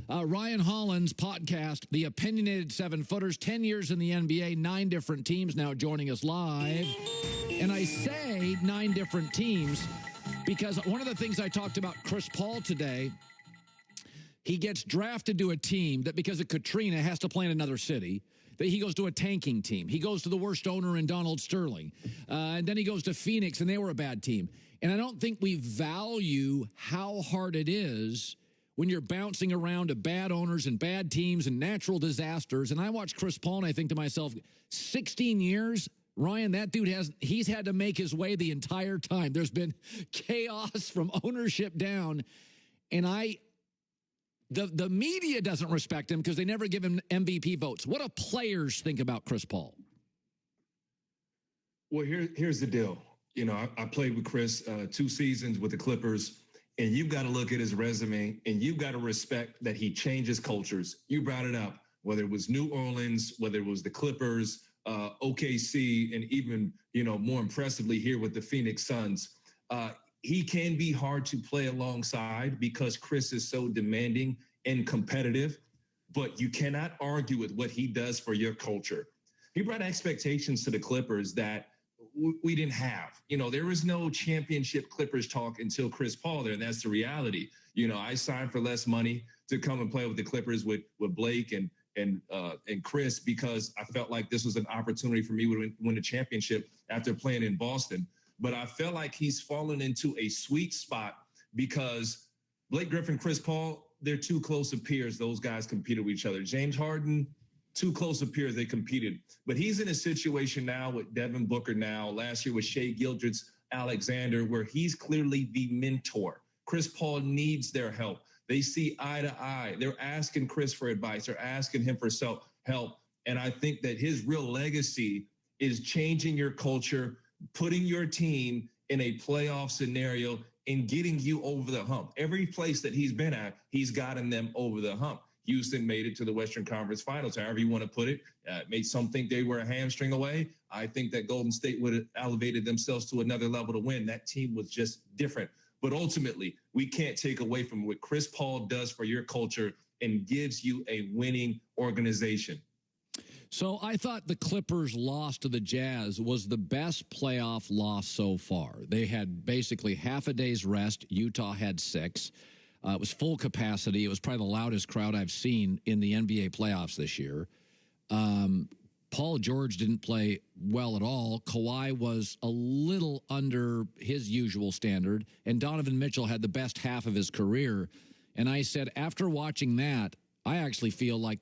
Ryan Hollins podcast, The Opinionated Seven Footers, 10 years in the NBA, 9 different teams now joining us live. And I say 9 different teams because one of the things I talked about Chris Paul today, he gets drafted to a team that because of Katrina has to play in another city. That he goes to a tanking team. He goes to the worst owner in Donald Sterling. And then he goes to Phoenix, and they were a bad team. And I don't think we value how hard it is when you're bouncing around to bad owners and bad teams and natural disasters. And I watch Chris Paul, and I think to myself, 16 years, Ryan, that dude he's had to make his way the entire time. There's been chaos from ownership down. And the media doesn't respect him because they never give him MVP votes. What do players think about Chris Paul? Well, here's the deal. You know, I played with Chris 2 seasons with the Clippers, and you've got to look at his resume, and you've got to respect that he changes cultures. You brought it up, whether it was New Orleans, whether it was the Clippers, OKC, and even, you know, more impressively here with the Phoenix Suns. He can be hard to play alongside because Chris is so demanding and competitive, but you cannot argue with what he does for your culture. He brought expectations to the Clippers that we didn't have. You know, there was no championship Clippers talk until Chris Paul there, and that's the reality. You know, I signed for less money to come and play with the Clippers with Blake and Chris because I felt like this was an opportunity for me to win a championship after playing in Boston. But I feel like he's fallen into a sweet spot because Blake Griffin, Chris Paul, they're too close of peers. Those guys competed with each other. James Harden, too close of peers, they competed. But he's in a situation now with Devin Booker now, last year with Shai Gilgeous-Alexander, where he's clearly the mentor. Chris Paul needs their help. They see eye to eye. They're asking Chris for advice. They're asking him for help. And I think that his real legacy is changing your culture, putting your team in a playoff scenario and getting you over the hump. Every place that he's been at, he's gotten them over the hump. Houston made it to the Western Conference Finals, however you want to put it. Made some think they were a hamstring away. I think that Golden State would have elevated themselves to another level to win. That team was just different. But ultimately, we can't take away from what Chris Paul does for your culture and gives you a winning organization. So I thought the Clippers' loss to the Jazz was the best playoff loss so far. They had basically half a day's rest. Utah had 6. It was full capacity. It was probably the loudest crowd I've seen in the NBA playoffs this year. Paul George didn't play well at all. Kawhi was a little under his usual standard, and Donovan Mitchell had the best half of his career. And I said, after watching that, I actually feel like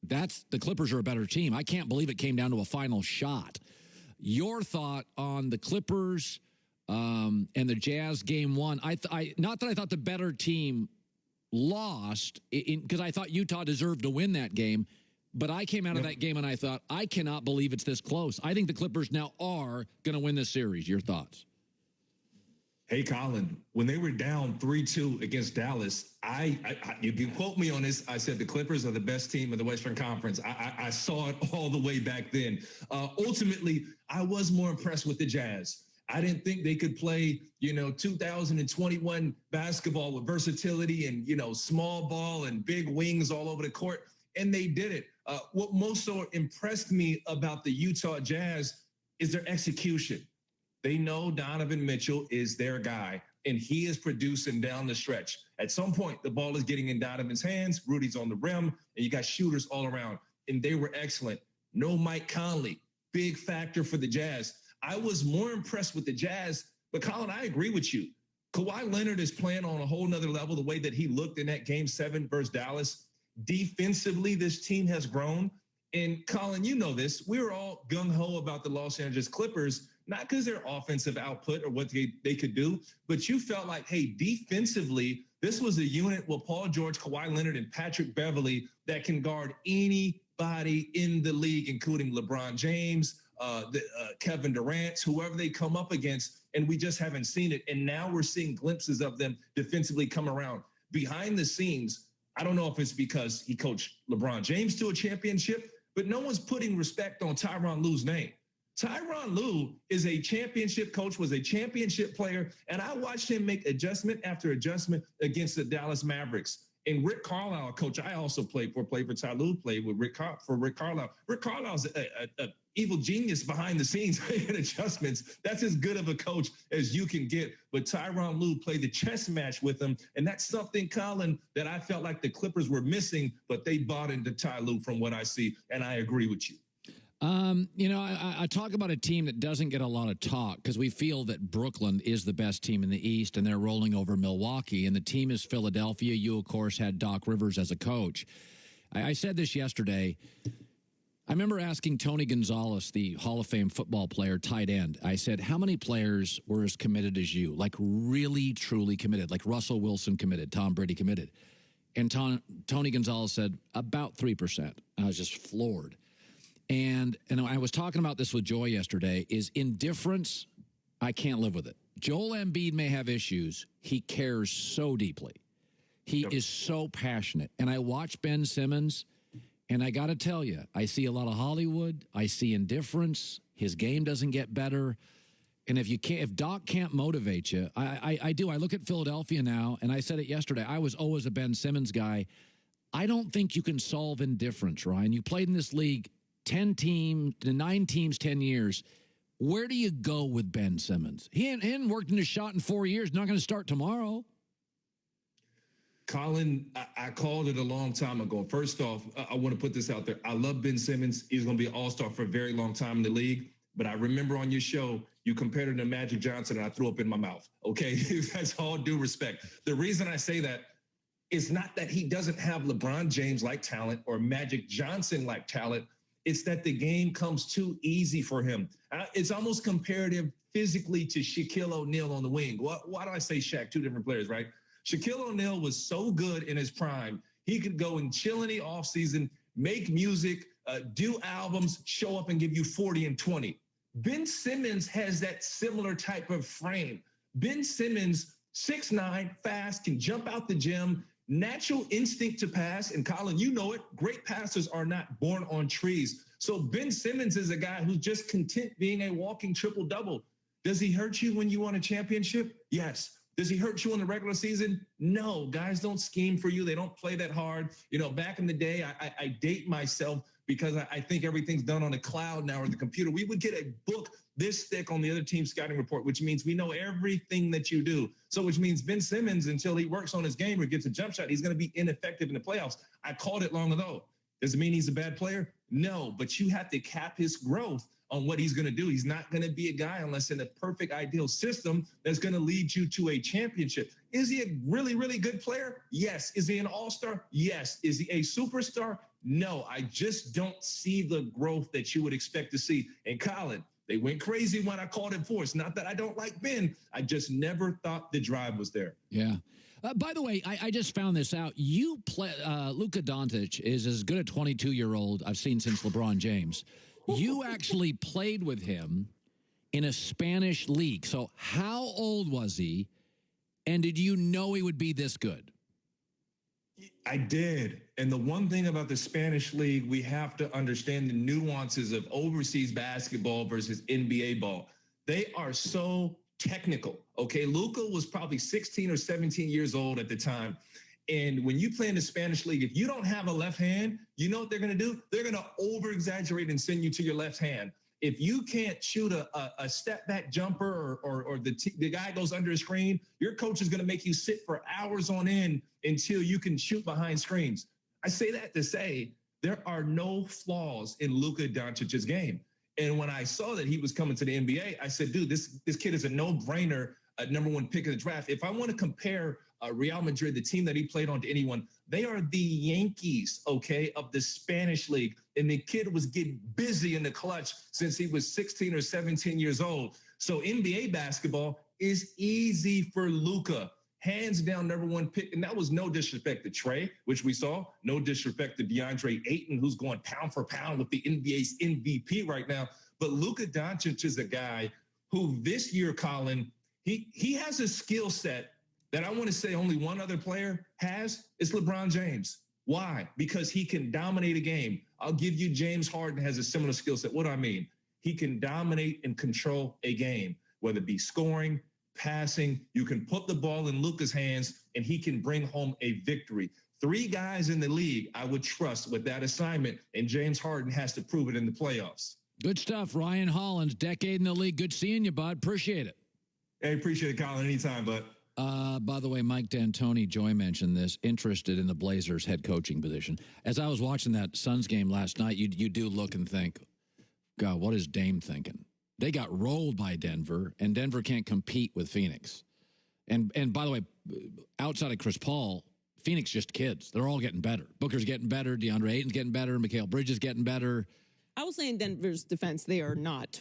the Clippers are a better team. I can't believe it came down to a final shot. Your thought on the Clippers and the Jazz game 1? Not that I thought the better team lost, because I thought Utah deserved to win that game, but I came out of that game and I thought, I cannot believe it's this close. I think the Clippers now are going to win this series. Your thoughts? Hey, Colin, when they were down 3-2 against Dallas, you can quote me on this. I said the Clippers are the best team in the Western Conference. I saw it all the way back then. Ultimately, I was more impressed with the Jazz. I didn't think they could play, 2021 basketball with versatility and, small ball and big wings all over the court. And they did it. What most so impressed me about the Utah Jazz is their execution. They know Donovan Mitchell is their guy, and he is producing down the stretch. At some point, the ball is getting in Donovan's hands. Rudy's on the rim, and you got shooters all around, and they were excellent. No Mike Conley, big factor for the Jazz. I was more impressed with the Jazz, but Colin, I agree with you. Kawhi Leonard is playing on a whole nother level, the way that he looked in that Game 7 versus Dallas. Defensively, this team has grown. And Colin, you know this. We were all gung-ho about the Los Angeles Clippers, not because their offensive output or what they could do, but you felt like, hey, defensively, this was a unit with Paul George, Kawhi Leonard, and Patrick Beverley that can guard anybody in the league, including LeBron James, Kevin Durant, whoever they come up against, and we just haven't seen it. And now we're seeing glimpses of them defensively come around. Behind the scenes, I don't know if it's because he coached LeBron James to a championship, but no one's putting respect on Tyronn Lue's name. Tyronn Lue is a championship coach, was a championship player, and I watched him make adjustment after adjustment against the Dallas Mavericks. And Rick Carlisle, coach, I also played for Ty Lue, played with Rick Carlisle. Rick Carlisle's a evil genius behind the scenes making adjustments. That's as good of a coach as you can get. But Tyronn Lue played the chess match with him. And that's something, Colin, that I felt like the Clippers were missing, but they bought into Ty Lue from what I see. And I agree with you. I talk about a team that doesn't get a lot of talk because we feel that Brooklyn is the best team in the East and they're rolling over Milwaukee. And the team is Philadelphia. You, of course, had Doc Rivers as a coach. I said this yesterday. I remember asking Tony Gonzalez, the Hall of Fame football player, tight end. I said, how many players were as committed as you? Like really, truly committed, like Russell Wilson committed, Tom Brady committed. And Tony Gonzalez said, about 3%. I was just floored. And I was talking about this with Joy yesterday, is indifference, I can't live with it. Joel Embiid may have issues. He cares so deeply. He is so passionate. And I watch Ben Simmons, and I got to tell you, I see a lot of Hollywood. I see indifference. His game doesn't get better. And if Doc can't motivate you, I do. I look at Philadelphia now, and I said it yesterday. I was always a Ben Simmons guy. I don't think you can solve indifference, Ryan. You played in this league 9 teams, 10 years. Where do you go with Ben Simmons? He hadn't worked in his shot in 4 years. Not going to start tomorrow. Colin, I called it a long time ago. First off, I want to put this out there. I love Ben Simmons. He's going to be an all-star for a very long time in the league. But I remember on your show, you compared him to Magic Johnson, and I threw up in my mouth. Okay? That's all due respect. The reason I say that is not that he doesn't have LeBron James-like talent or Magic Johnson-like talent. It's that the game comes too easy for him. It's almost comparative physically to Shaquille O'Neal on the wing. Why do I say Shaq? Two different players, right? Shaquille O'Neal was so good in his prime. He could go and chill in the offseason, make music, do albums, show up and give you 40 and 20. Ben Simmons has that similar type of frame. Ben Simmons, 6'9", fast, can jump out the gym, natural instinct to pass. And Colin, you know it. Great passers are not born on trees. So Ben Simmons is a guy who's just content being a walking triple-double. Does he hurt you when you won a championship? Yes. Does he hurt you in the regular season? No. Guys don't scheme for you. They don't play that hard. You know, back in the day, I date myself because I think everything's done on the cloud now or the computer. We would get a book this thick on the other team's scouting report, which means we know everything that you do. So which means Ben Simmons, until he works on his game or gets a jump shot, he's going to be ineffective in the playoffs. I called it long ago. Does it mean he's a bad player? No, but you have to cap his growth on what he's going to do. He's not going to be a guy unless in a perfect ideal system that's going to lead you to a championship. Is he a really, really good player? Yes. Is he an all-star? Yes. Is he a superstar? No. I just don't see the growth that you would expect to see. And Colin, they went crazy when I called him for. It's not that I don't like Ben. I just never thought the drive was there. Yeah. By the way, I just found this out. You play Luka Doncic is as good a 22-year-old I've seen since LeBron James. You actually played with him in a Spanish league. So how old was he? And did you know he would be this good? I did. And the one thing about the Spanish league, we have to understand the nuances of overseas basketball versus NBA ball. They are so technical. Okay. Luka was probably 16 or 17 years old at the time. And when you play in the Spanish league, if you don't have a left hand, you know what they're going to do? They're going to over-exaggerate and send you to your left hand. If you can't shoot a step-back jumper or the guy goes under a screen, your coach is going to make you sit for hours on end until you can shoot behind screens. I say that to say there are no flaws in Luka Doncic's game. And when I saw that he was coming to the NBA, I said, dude, this kid is a no-brainer, a number one pick of the draft. If I want to compare Real Madrid, the team that he played on, to anyone, they are the Yankees, okay, of the Spanish league. And the kid was getting busy in the clutch since he was 16 or 17 years old. So NBA basketball is easy for Luka. Hands down, number one pick. And that was no disrespect to Trey, which we saw. No disrespect to DeAndre Ayton, who's going pound for pound with the NBA's MVP right now. But Luka Doncic is a guy who this year, Colin, he has a skill set that I want to say only one other player has. It's LeBron James. Why? Because he can dominate a game. I'll give you James Harden has a similar skill set. What do I mean? He can dominate and control a game, whether it be scoring, passing. You can put the ball in Luka's hands, and he can bring home a victory. 3 guys in the league I would trust with that assignment, and James Harden has to prove it in the playoffs. Good stuff. Ryan Hollins, decade in the league. Good seeing you, bud. Appreciate it. Hey, appreciate it, Colin. Anytime, bud. By the way, Mike D'Antoni, Joy mentioned this, interested in the Blazers head coaching position. As I was watching that Suns game last night, you do look and think, God, what is Dame thinking? They got rolled by Denver, and Denver can't compete with Phoenix. And by the way, outside of Chris Paul, Phoenix just kids. They're all getting better. Booker's getting better. DeAndre Ayton's getting better. Mikal Bridges getting better. I will say in Denver's defense, they are not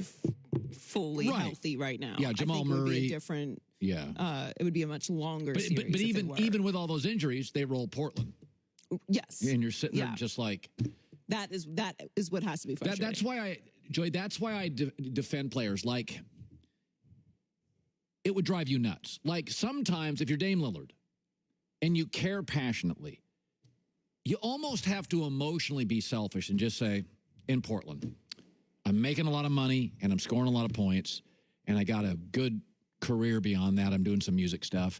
fully healthy right now. Yeah, Jamal I think Murray. It would be a different. Yeah. It would be a much longer series. But even with all those injuries, they roll Portland. Yes. And you're sitting there just like. That is what has to be frustrating. That's why I defend players. Like, it would drive you nuts. Like, sometimes if you're Dame Lillard and you care passionately, you almost have to emotionally be selfish and just say, in Portland, I'm making a lot of money and I'm scoring a lot of points and I got a good career beyond that. I'm doing some music stuff.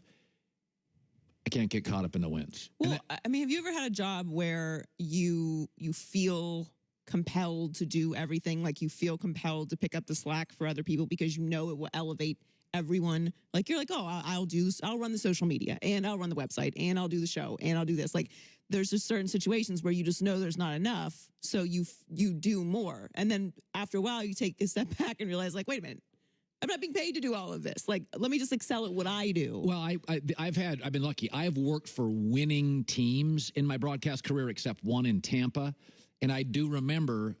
I can't get caught up in the wins. Well, I mean, have you ever had a job where you feel compelled to do everything? Like, you feel compelled to pick up the slack for other people because you know it will elevate everyone. Like, you're like, oh, I'll run the social media and I'll run the website and I'll do the show and I'll do this. Like, there's just certain situations where you just know there's not enough, so you do more. And then after a while, you take a step back and realize, like, wait a minute, I'm not being paid to do all of this. Like, let me just excel at what I do. Well, I've been lucky. I've worked for winning teams in my broadcast career, except one in Tampa. And I do remember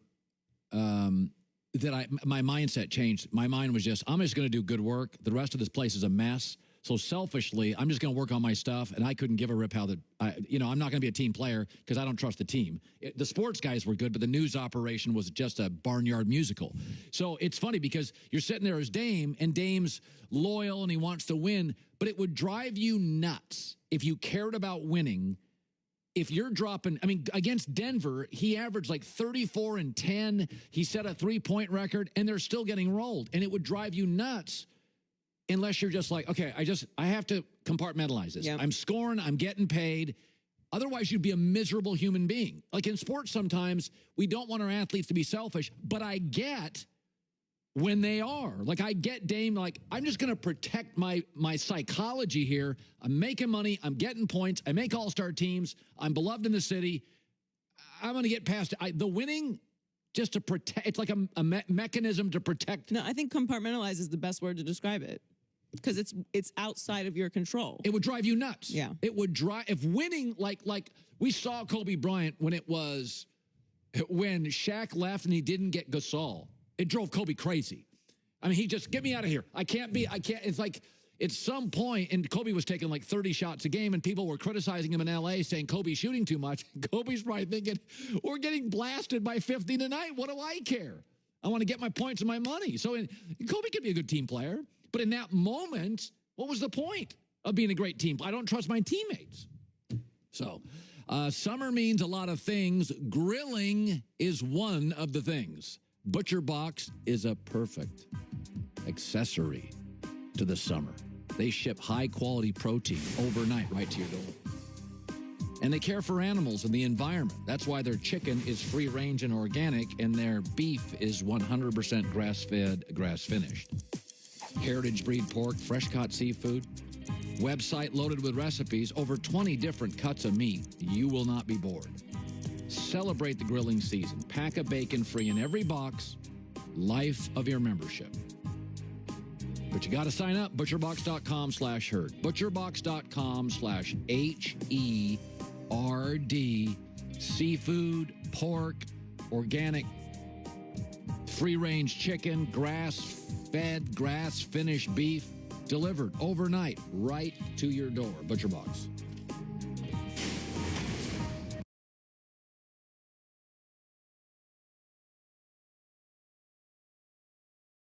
that my mindset changed. My mind was just, I'm just going to do good work. The rest of this place is a mess. So selfishly, I'm just going to work on my stuff, and I couldn't give a rip how I'm not going to be a team player because I don't trust the team. The sports guys were good, but the news operation was just a barnyard musical. So it's funny because you're sitting there as Dame, and Dame's loyal and he wants to win, but it would drive you nuts if you cared about winning. If you're dropping, against Denver, he averaged like 34 and 10. He set a 3-point record, and they're still getting rolled, and it would drive you nuts. Unless you're just like, okay, I have to compartmentalize this. Yep. I'm scoring, I'm getting paid. Otherwise, you'd be a miserable human being. Like in sports, sometimes we don't want our athletes to be selfish, but I get when they are. Like, I get Dame, like, I'm just going to protect my psychology here. I'm making money. I'm getting points. I make all-star teams. I'm beloved in the city. I'm going to get past the winning. Just to protect, it's like a mechanism to protect. No, I think compartmentalize is the best word to describe it. Because it's outside of your control. It would drive you nuts. Yeah. It would drive, if winning, like we saw Kobe Bryant when Shaq left and he didn't get Gasol. It drove Kobe crazy. I mean, he just, get me out of here. I can't, it's like, at some point, and Kobe was taking like 30 shots a game, and people were criticizing him in L.A., saying Kobe's shooting too much. Kobe's probably thinking, we're getting blasted by 50 tonight. What do I care? I want to get my points and my money. So Kobe could be a good team player. But in that moment, what was the point of being a great team? I don't trust my teammates. So summer means a lot of things. Grilling is one of the things. Butcher Box is a perfect accessory to the summer. They ship high-quality protein overnight right to your door. And they care for animals and the environment. That's why their chicken is free-range and organic, and their beef is 100% grass-fed, grass-finished. Heritage breed pork, fresh-caught seafood, website loaded with recipes, over 20 different cuts of meat. You will not be bored. Celebrate the grilling season. Pack a bacon free in every box. Life of your membership. But you got to sign up, butcherbox.com/herd. Butcherbox.com/HERD. Seafood, pork, organic, free-range chicken, grass-fed, grass-finished beef, delivered overnight right to your door. ButcherBox.